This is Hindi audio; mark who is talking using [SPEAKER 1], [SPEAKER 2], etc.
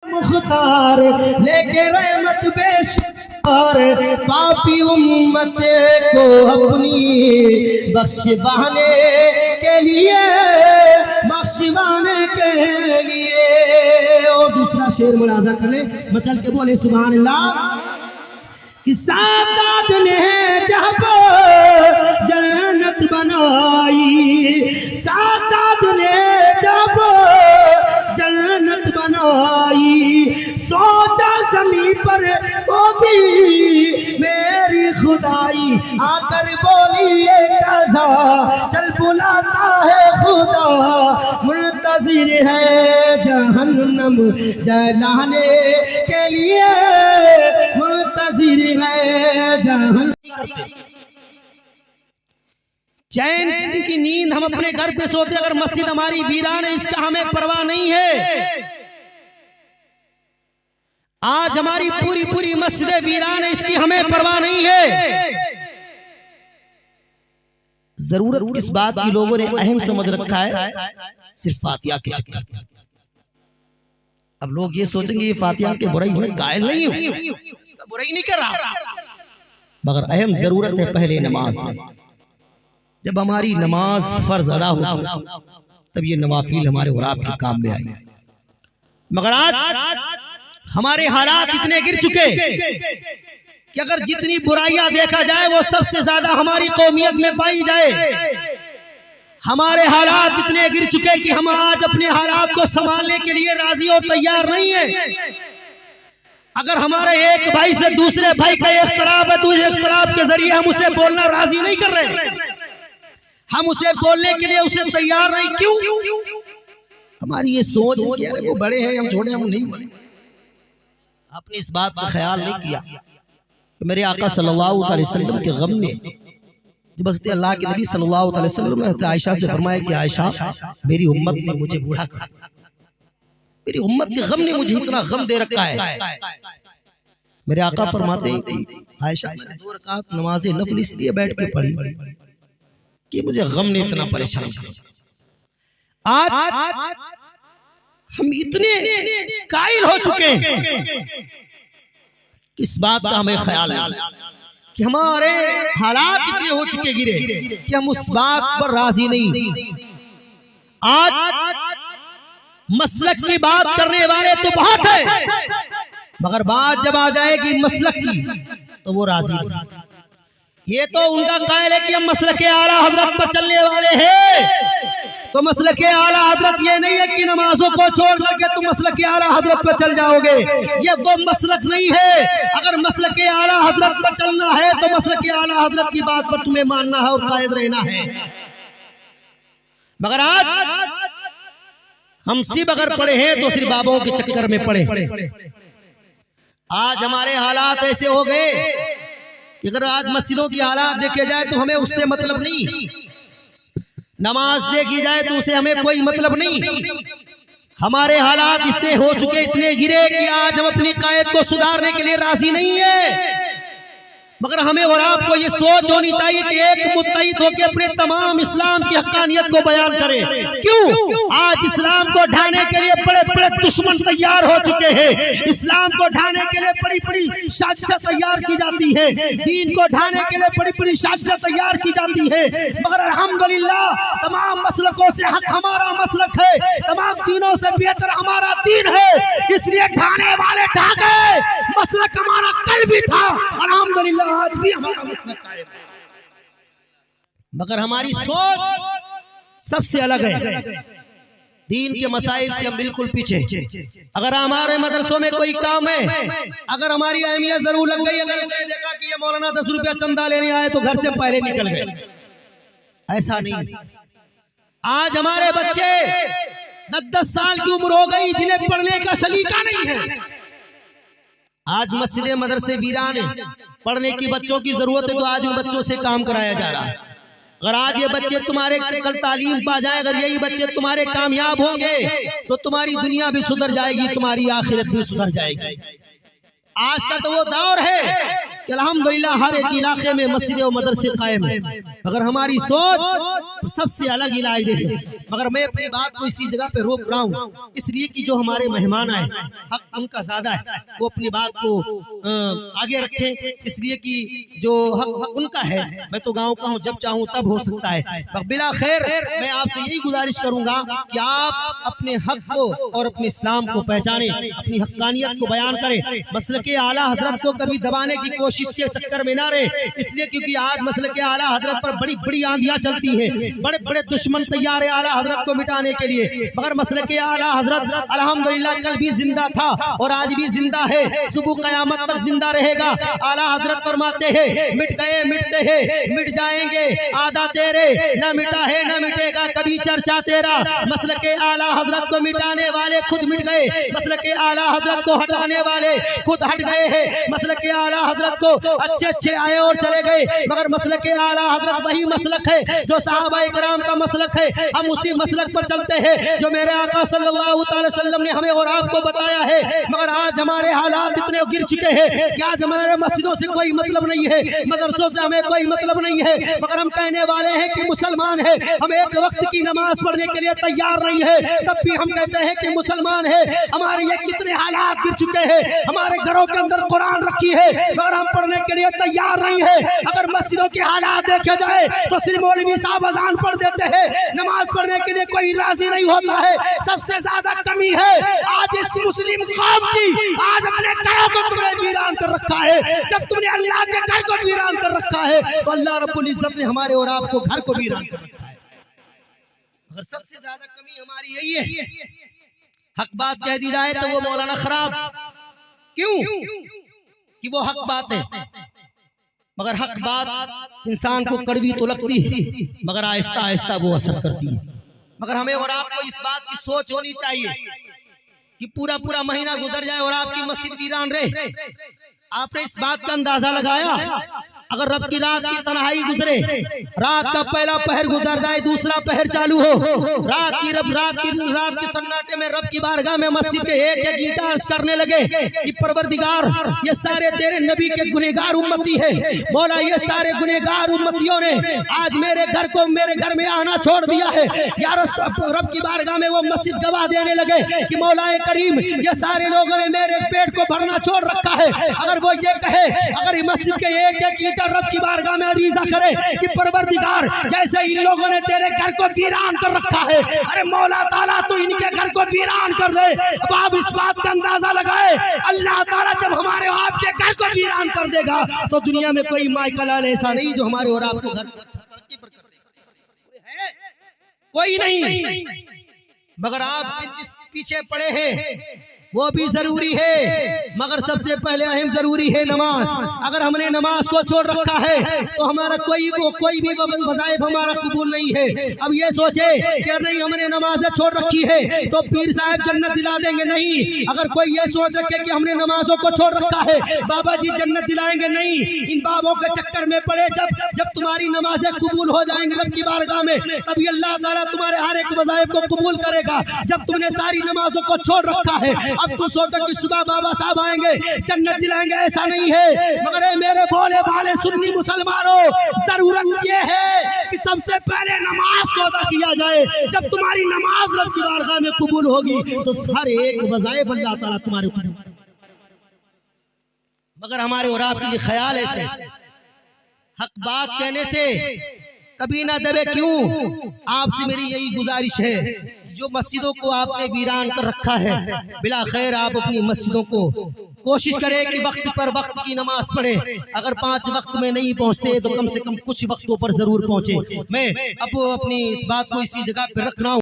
[SPEAKER 1] मुख्तार लेके रहमत पेश और पापी उम्मत को अपनी बख्शवाने के लिए और दूसरा शेर मुलाजा कर ले, मचल के बोले सुभान अल्लाह। कि सादात ने जब जन्नत बनाई, सादात ने जब जन्नत बनाई, सोचा ज़मीन पर होगी मेरी खुदाई, आकर बोली कज़ा चल बुलाता है खुदा, मुंतज़िर है जहन्नम जलाने के लिए, मुंतज़िर है जहन्नम। चैन की नींद हम अपने घर पे सोते, अगर मस्जिद हमारी वीरान है इसका हमें परवाह नहीं है। आज हमारी पूरी पूरी मस्जिद वीरान है, इसकी हमें परवाह नहीं है। जरूरत किस बात की लोगों ने अहम समझ रखा है, सिर्फ फातिहा के चक्कर में। अब लोग ये सोचेंगे ये फातिहा के बुराई में कायल नहीं हूं, बुराई नहीं कर रहा, मगर अहम जरूरत है पहले नमाज। जब हमारी नमाज फर्ज अदा हो तब ये नवाफिल हमारे और आपके काम में आई। मगर आज हमारे हालात इतने गिर चुके कि अगर जितनी बुराइयां देखा जाए वो सबसे ज्यादा हमारी कौमियत में पाई जाए। हमारे हालात इतने गिर चुके कि हम आज अपने हालात को संभालने के लिए राजी और तैयार नहीं है। अगर हमारे एक भाई से दूसरे भाई का इख्तिलाफ है तो इस इख्तिलाफ के जरिए हम उसे बोलना राजी नहीं कर रहे, हम उसे बोलने के लिए उसे तैयार नहीं। क्यों? हमारी ये सोच है कि अरे वो बड़े हैं हम छोटे, हम नहीं बोले। आपने इस बात का ख्याल नहीं किया कि मेरे आका सल्लल्लाहु अलैहि वसल्लम के गम ने जब हज़रत अल्लाह के नबी सल्लल्लाहु अलैहि वसल्लम ने आयशा से फरमाया कि आयशा मेरी उम्मत ने मुझे बूढ़ा कर दिया, मेरी उम्मत के गम ने मुझे इतना गम दे रखा है। मेरे आका फरमाते हैं कि आयशा मैंने 2 रकात नमाज़े नफल इसलिए बैठ के पढ़ी कि मुझे गम ने इतना परेशान किया। आज हम इतने कायल हो चुके हैं, इस बात का हमें ख्याल है कि हमारे हालात इतने हो चुके गिरे कि हम उस बात पर राजी नहीं। आज मसलक की बात करने वाले तो बहुत है, मगर बात जब आ जाएगी मसलक की तो वो राजी नहीं। ये तो उनका कायल है कि हम मसलक आला हजरत पर चलने वाले हैं, तो मसलक आला हजरत ये नहीं है कि नमाजों को छोड़ करके तुम मसलक आला हजरत पर चल जाओगे, ये वो मसलक नहीं है। अगर मसलक आला हजरत पर चलना है तो मसलक आला हजरत की बात पर तुम्हें मानना है और कायद रहना है। मगर आज हम सिर्फ अगर पढ़े हैं तो सिर्फ बाबों के चक्कर में पढ़े। आज हमारे हालात ऐसे हो गए कि अगर आज मस्जिदों की हालात देखे जाए तो हमें उससे मतलब नहीं, नमाज देखी जाए तो उसे हमें कोई मतलब नहीं। हमारे हालात इतने हो चुके, इतने गिरे कि आज हम अपनी कायद को सुधारने के लिए राजी नहीं है। मगर हमें और आपको ये सोच होनी चाहिए कि एक मुत्तहिद होकर अपने तमाम इस्लाम की हक्कानियत को बयान करें। क्यों? आज इस्लाम को ढाने के लिए बड़े बड़े दुश्मन तैयार हो चुके हैं, इस्लाम को ढाने के लिए बड़ी बड़ी साजिशें तैयार की जाती है, दीन को ढाने के लिए बड़ी बड़ी साजिशें तैयार की जाती है। मगर अल्हम्दुलिल्लाह तमाम मसलकों से हक हमारा मसलक है, तमाम दीनों से बेहतर हमारा दीन है, इसलिए ढाने वाले ढा गए। मसलक हमारा कल भी था, अल्हम्दुलिल्लाह आज भी हमारा मसलक कायम है, मगर हमारी सोच सबसे अलग है। दीन के मसाइल से हम बिल्कुल पीछे। अगर हमारे मदरसों में कोई काम है, अगर हमारी अहमियत जरूर लग गई, अगर उसने देखा कि ये मौलाना 10 रुपया चंदा लेने आए तो घर से पहले निकल गए, ऐसा नहीं। आज हमारे बच्चे 10-10 साल की उम्र हो गई जिन्हें पढ़ने का सलीका नहीं है। आज मस्जिद मदरसे वीरान है, पढ़ने की बच्चों की जरूरत है तो आज उन बच्चों से काम कराया जा रहा है। अगर आज ये बच्चे तुम्हारे कल तालीम पा जाए, अगर यही बच्चे तुम्हारे कामयाब होंगे तो तुम्हारी दुनिया भी सुधर जाएगी, तुम्हारी आखिरत भी सुधर जाएगी। आज का तो वो दौर है कि अल्हम्दुलिल्लाह हर एक इलाके में मस्जिद और मदरसे कायम है, मगर हमारी सोच सबसे अलग इलाके है। मगर मैं अपनी बात को इसी जगह पे रोक रहा हूँ इसलिए कि जो हमारे मेहमान आए हक उनका ज्यादा है, वो अपनी बात को आगे रखें, इसलिए कि जो हक उनका है। मैं तो गाँव का हूँ, जब चाहूँ तब हो सकता है। बिला खैर मैं आपसे यही गुजारिश करूंगा कि आप अपने हक को और अपने इस्लाम को पहचानें, अपनी हक्कानियत को बयान करें, मसलके आला हजरत को कभी दबाने की कोशिश के चक्कर में ना रहे, इसलिए क्योंकि आज मसलके आला हजरत पर बड़ी बड़ी आंधियां चलती हैं, बड़े बड़े दुश्मन तैयार है आला हजरत को मिटाने के लिए, मगर मसलके आला हजरत अल्हम्दुलिल्लाह कल भी जिंदा था और आज भी जिंदा है, सुबह कयामत तक जिंदा रहेगा। आला हजरत फरमाते हैं मिट गए मिटते हैं मिट जाएंगे, आधा तेरे न मिटा है न मिटेगा कभी चर्चा तेरा। मसलके आला हजरत को मिटाने वाले खुद मिट गए, मसलके आला हजरत को हटाने वाले खुद हट गए हैं। मसलके आला हजरत को अच्छे अच्छे आए और चले गए, मगर मसलके आला हजरत वही मसलक है जो सहाबाए किराम का मसलक है। हम उसी मसलक पर चलते हैं जो मेरे आका सल्लल्लाहु अलैहि वसल्लम ने हमें और आपको बताया है। मगर आज हमारे हालात इतने गिर चुके हैं कि आज हमारे मस्जिदों से कोई मतलब नहीं है, मदरसों से हमें कोई मतलब नहीं है, मगर हम कहने वाले हैं कि मुसलमान है, हम एक वक्त की नमाज पढ़ने के लिए तैयार नहीं है, तब भी हम कहते हैं कि मुसलमान है। हमारे ये कितने हालात गिर चुके हैं, हमारे घरों के अंदर कुरान रखी है मगर हम पढ़ने के लिए तैयार नहीं है। अगर मस्जिदों के हालात देखे जाए तो सिर्फ मौलवी साहब अजान पढ़ देते हैं, नमाज पढ़ने के लिए कोई राजी नहीं होता है। सबसे ज्यादा कमी है आज इस मुस्लिम कौम की, आज अपने घरों को तुमने वीरान कर रखा है। जब तुमने अल्लाह के घर को वीरान कर रखा है तो अल्लाह रब्बुल इज्जत ने हमारे और आपको घर को वीरान कर रखा है। अगर सबसे ज्यादा कमी हमारी यही है, हक बात कह दी जाए तो वो मौलाना खराब, क्यों कि वो हक बात है, मगर हक बात इंसान को कड़वी तो लगती है मगर आहिस्ता आहिस्ता वो असर करती है। मगर हमें और आपको इस बात की सोच होनी चाहिए कि पूरा पूरा महीना गुजर जाए और आपकी मस्जिद वीरान रहे। आपने इस बात का अंदाजा लगाया अगर रब की रात की तन्हाई गुजरे, रात का पहला पहर गुजर जाए, दूसरा पहर चालू हो, रात की सन्नाटे में रब की बारगाह में मस्जिद के एक एक ईंटा अर्ज करने लगे कि परवरदिगार ये सारे तेरे नबी के गुनहगार उम्मती है, मौला ये सारे गुनहगार उम्मतियों ने आज मेरे घर को मेरे घर में आना छोड़ दिया है। यार रब की बारगाह में वो मस्जिद गवाह देने लगे कि मौलाए करीम ये सारे लोगों ने मेरे पेट को भरना छोड़ रखा है। अगर वो ये कहे, अगर मस्जिद के एक एक रब की बारगाह में अरीज़ा करे कि परवरदिगार जैसे इन लोगों ने तेरे घर को वीरान कर रखा है, अरे मौला ताला तो इनके घर को वीरान कर दे। अब आप इस बात का अंदाजा लगाए, अल्लाह ताला जब हमारे आपके घर को वीरान कर देगा तो दुनिया में कोई माइकल ऐसा नहीं जो हमारे और आपको घर को अच्छा तरक्की पर कर देगा, कोई नहीं। मगर आप सिर्फ जिस पीछे पड़े हैं वो भी जरूरी है, मगर सबसे पहले अहम जरूरी है नमाज। अगर हमने नमाज को छोड़ रखा है तो हमारा कोई भी वज़ाइफ हमारा कबूल नहीं है। अब ये सोचे कि नहीं हमने नमाज़ें छोड़ रखी है तो पीर साहब जन्नत दिला देंगे, नहीं। अगर कोई ये सोच रखे कि हमने नमाजों को छोड़ रखा है बाबा जी जन्नत दिलाएंगे, नहीं। इन बाबों के चक्कर में पड़े, जब तुम्हारी नमाजें कबूल हो जाएंगी रब की बारगाह में तभी अल्लाह ताला तुम्हारे हर एक वज़ाइफ को कबूल करेगा। जब तुमने सारी नमाजों को छोड़ रखा है अब तू सोचो कि सुबह बाबा साहब आएंगे जन्नत दिलाएंगे, ऐसा नहीं है। मगर मेरे भोले भाले सुन्नी मुसलमानों, जरूरत ये है कि सबसे पहले नमाज को अदा किया जाए। जब तुम्हारी नमाज रब की बारगाह में कबूल होगी तो हर एक वज़ाइफ अल्लाह ताला तुम्हारे ऊपर। मगर हमारे और आपके ये ख्याल ऐसे हक बात कहने से कभी ना दबे। क्यों? आपसे मेरी यही गुजारिश है, जो मस्जिदों को आपने वीरान कर रखा है बिला खैर आप अपनी मस्जिदों को कोशिश करें कि वक्त पर वक्त की नमाज पढ़े। अगर 5 वक्त में नहीं पहुंचते तो कम से कम कुछ वक्तों पर जरूर पहुंचे। मैं अब अपनी इस बात को इसी जगह पर रख रहा हूँ।